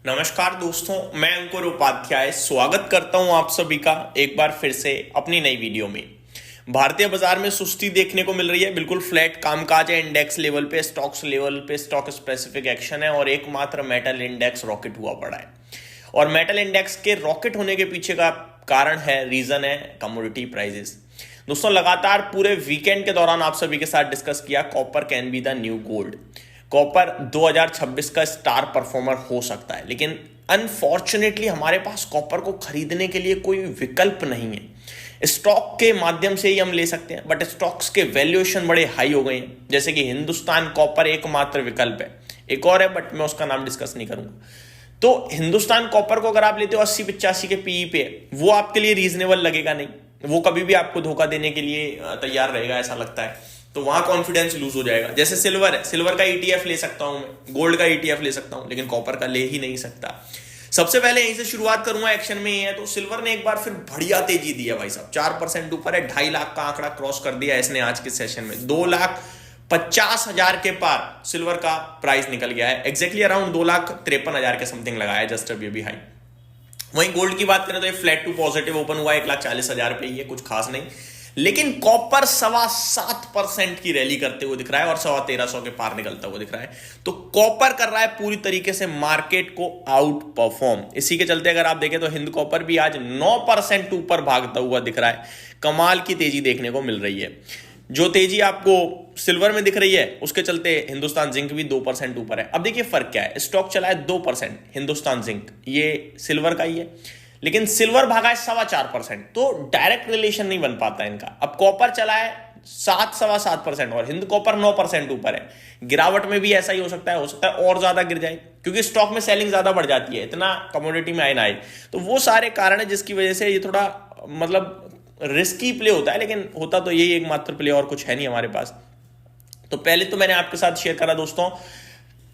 नमस्कार दोस्तों, मैं अंकुर उपाध्याय स्वागत करता हूं आप सभी का एक बार फिर से अपनी नई वीडियो में। भारतीय बाजार में सुस्ती देखने को मिल रही है। बिल्कुल फ्लैट कामकाज है। इंडेक्स लेवल पे, स्टॉक्स लेवल पे स्टॉक स्पेसिफिक एक्शन है और एकमात्र मेटल इंडेक्स रॉकेट हुआ पड़ा है। और मेटल इंडेक्स के रॉकेट होने के पीछे का कारण है, रीजन है कमोडिटी प्राइसेस। दोस्तों, लगातार पूरे वीकेंड के दौरान आप सभी के साथ डिस्कस किया copper can be the new gold. Copper 2026 का स्टार परफॉर्मर हो सकता है, लेकिन अनफॉर्चुनेटली हमारे पास कॉपर को खरीदने के लिए कोई विकल्प नहीं है। स्टॉक के माध्यम से ही हम ले सकते हैं, बट स्टॉक्स के वैल्यूएशन बड़े हाई हो गए हैं। जैसे कि हिंदुस्तान कॉपर एकमात्र विकल्प है। एक और है, बट मैं उसका नाम डिस्कस नहीं करूंगा। तो हिंदुस्तान कॉपर को अगर आप लेते हो 80-85 के पीई पे, वो आपके लिए रीजनेबल लगेगा नहीं। वो कभी भी आपको धोखा देने के लिए तैयार रहेगा, ऐसा लगता है। तो वहां कॉन्फिडेंस लूज हो जाएगा। जैसे सिल्वर है, सिल्वर का ईटीएफ ले सकता हूं मैं, गोल्ड का ईटीएफ ले सकता हूं, लेकिन कॉपर का ले ही नहीं सकता। सबसे पहले यहीं से शुरुआत करूंगा, एक्शन में ही है। तो सिल्वर ने एक बार फिर बढ़िया तेजी दी है भाई साहब, 4% ऊपर है। 2.5 लाख का आंकड़ा क्रॉस कर दिया इसने आज के सेशन में। 2,50,000 के पार सिल्वर का प्राइस निकल गया है। एग्जैक्टली अराउंड 2,53,000 के समथिंग लगाया है जस्ट अभी हाई। वहीं गोल्ड की बात करें तो ये फ्लैट टू पॉजिटिव ओपन हुआ है, 1,40,000 पे ही है, कुछ खास नहीं। लेकिन कॉपर 7.25% की रैली करते हुए दिख रहा है और 13,100 के पार निकलता हुआ दिख रहा है। तो कॉपर कर रहा है पूरी तरीके से मार्केट को आउट परफॉर्म। इसी के चलते अगर आप देखें तो हिंद कॉपर भी आज 9% ऊपर भागता हुआ दिख रहा है। कमाल की तेजी देखने को मिल रही है। जो तेजी आपको सिल्वर में दिख रही है, उसके चलते हिंदुस्तान जिंक भी 2% ऊपर है। अब देखिए फर्क क्या है, स्टॉक चला है 2%, हिंदुस्तान जिंक ये सिल्वर का ही है, लेकिन सिल्वर भागा है 4.25%। तो डायरेक्ट रिलेशन नहीं बन पाता इनका। अब कॉपर चला है 7-7.25% और हिंद कॉपर 9% ऊपर है। गिरावट में भी ऐसा ही हो सकता है और ज्यादा गिर जाए, क्योंकि स्टॉक में सेलिंग ज्यादा बढ़ जाती है, इतना कमोडिटी में आए ना आए। तो वो सारे कारण है जिसकी वजह से ये थोड़ा मतलब रिस्की प्ले होता है, लेकिन होता तो यही एकमात्र प्ले, और कुछ है नहीं हमारे पास। तो पहले तो मैंने आपके साथ शेयर करा दोस्तों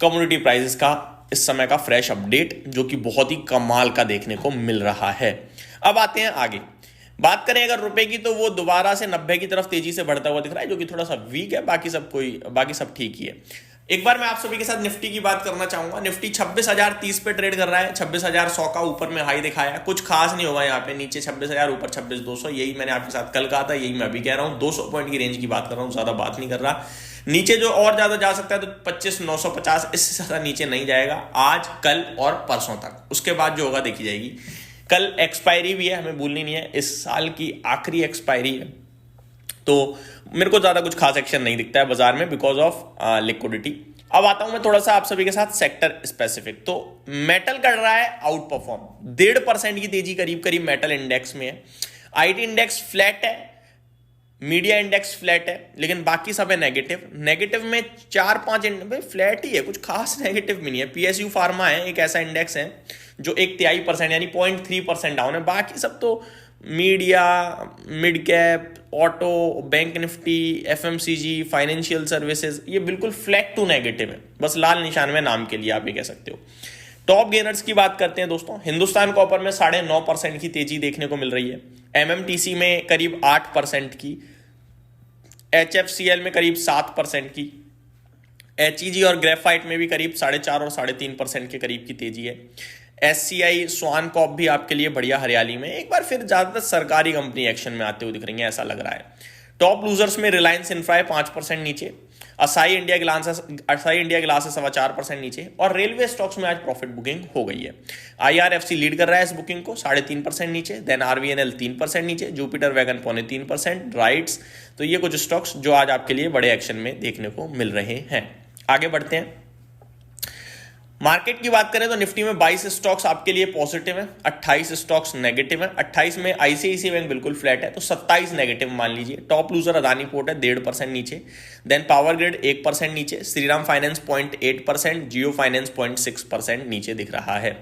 कमोडिटी प्राइसेस का इस समय का फ्रेश अपडेट, जो कि बहुत ही कमाल का देखने को मिल रहा है। अब आते हैं आगे। बात करें अगर रुपए की, तो वो दोबारा से 90 की तरफ तेजी से बढ़ता हुआ दिख रहा है, जो कि थोड़ा सा वीक है। बाकी सब ठीक ही है। एक बार मैं आप सभी के साथ निफ्टी की बात करना चाहूंगा। निफ्टी 26,030 पे ट्रेड कर रहा है। 26,100 का ऊपर में हाई दिखाया, कुछ खास नहीं होगा यहाँ पे। नीचे 26,000, ऊपर 26,200। यही मैंने आपके साथ कल कहा था, यही मैं अभी कह रहा हूँ। 200 पॉइंट की रेंज की बात कर रहा हूँ, ज्यादा बात नहीं कर रहा। नीचे जो और ज्यादा जा सकता है तो 25,950, इससे ज्यादा नीचे नहीं जाएगा आज, कल और परसों तक। उसके बाद जो होगा देखी जाएगी। कल एक्सपायरी भी है, हमें भूलनी नहीं है, इस साल की आखिरी एक्सपायरी है। तो मेरे को ज्यादा कुछ खास एक्शन नहीं दिखता है बाजार में बिकॉज ऑफ लिक्विडिटी। अब आता हूं मैं थोड़ा सा आप सभी के साथ सेक्टर स्पेसिफिक। तो मेटल कर रहा है आउट परफॉर्म, 1.5% की तेजी करीब करीब मेटल इंडेक्स में है। आईटी इंडेक्स फ्लैट है, मीडिया इंडेक्स फ्लैट है, लेकिन बाकी सब है नेगेटिव। नेगेटिव में 4-5 फ्लैट ही है, कुछ खास नेगेटिव भी नहीं है। पीएसयू फार्मा है एक ऐसा इंडेक्स है जो 1/3% यानी 0.3% डाउन है। बाकी सब तो media, mid cap, auto, bank Nifty, FMCG, financial services, ये बिल्कुल फ्लैट टू नेगेटिव है। बस लाल निशान में नाम के लिए आप ये कह सकते हो। टॉप गेनर्स की बात करते हैं दोस्तों। हिंदुस्तान कॉपर में 9.5% की तेजी देखने को मिल रही है। एमएमटीसी में करीब 8% की, एचएफसीएल में करीब 7% की, एचईजी और ग्रेफाइट में भी करीब 4.5 और 3.5% के करीब की तेजी है। एससीआई, स्वान कॉप भी आपके लिए बढ़िया हरियाली में। एक बार फिर ज्यादातर सरकारी कंपनी एक्शन में आते हुए दिख रही है, ऐसा लग रहा है। टॉप लूजर्स में रिलायंस इंफ्रा है 5% नीचे, असाई इंडिया ग्लास है 4.25% नीचे, और रेलवे स्टॉक्स में आज प्रॉफिट बुकिंग हो गई है। आईआरएफसी लीड कर रहा है इस बुकिंग को 3.5% नीचे, देन आरवीएनएल 3% नीचे, जुपिटर वैगन 2.25%, राइट्स। तो ये कुछ स्टॉक्स जो आज आपके लिए बड़े एक्शन में देखने को मिल रहे हैं। आगे बढ़ते हैं। मार्केट की बात करें तो निफ्टी में 22 स्टॉक्स आपके लिए पॉजिटिव है, 28 स्टॉक्स नेगेटिव है। 28 में आईसीआईसीआई बैंक बिल्कुल फ्लैट है, तो 27 नेगेटिव मान लीजिए। टॉप लूजर अदानी पोर्ट है 1.5% नीचे, देन पावर ग्रिड 1% नीचे, श्रीराम फाइनेंस 0.8%, जियो फाइनेंस 0.6% नीचे दिख रहा है।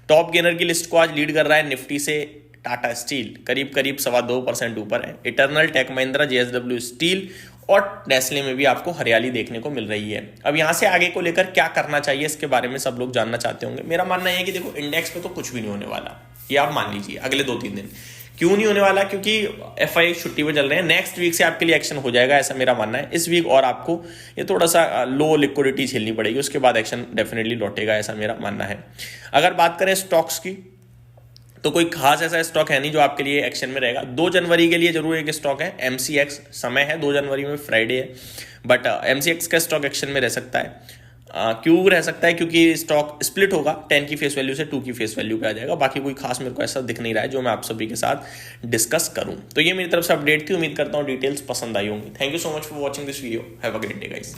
टॉप गेनर की लिस्ट को आज लीड कर रहा है निफ्टी से टाटा स्टील, करीब 2.25% ऊपर है। Eternal, Tech Mahindra, JSW Steel और नेस्ले में भी आपको हरियाली देखने को मिल रही है। अब यहां से आगे को लेकर क्या करना चाहिए, इसके बारे में सब लोग जानना चाहते होंगे। मेरा मानना है कि देखो, इंडेक्स पे तो कुछ भी नहीं होने वाला, ये आप मान लीजिए अगले 2-3 दिन, क्यों नहीं होने वाला? क्योंकि एफआई छुट्टी पे चल रहे हैं। नेक्स्ट वीक से आपके लिए एक्शन हो जाएगा, ऐसा मेरा मानना है। इस वीक और आपको ये थोड़ा सा लो लिक्विडिटी झेलनी पड़ेगी, उसके बाद एक्शन डेफिनेटली लौटेगा, ऐसा मेरा मानना है। अगर बात करें स्टॉक्स की, तो कोई खास ऐसा स्टॉक है नहीं जो आपके लिए एक्शन में रहेगा। 2 जनवरी के लिए जरूर एक स्टॉक है MCX, समय है 2 जनवरी में, फ्राइडे है, बट MCX का स्टॉक एक्शन में रह सकता है। क्यों रह सकता है? क्योंकि स्टॉक स्प्लिट होगा, 10 की फेस वैल्यू से 2 की फेस वैल्यू पे आ जाएगा। बाकी कोई खास मेरे को ऐसा दिख नहीं रहा है जो मैं आप सभी के साथ डिस्कस करूं। तो ये मेरी तरफ से अपडेट थी, उम्मीद करता हूं डिटेल्स पसंद आई होंगी। Thank you so much for watching this video, have a great day guys.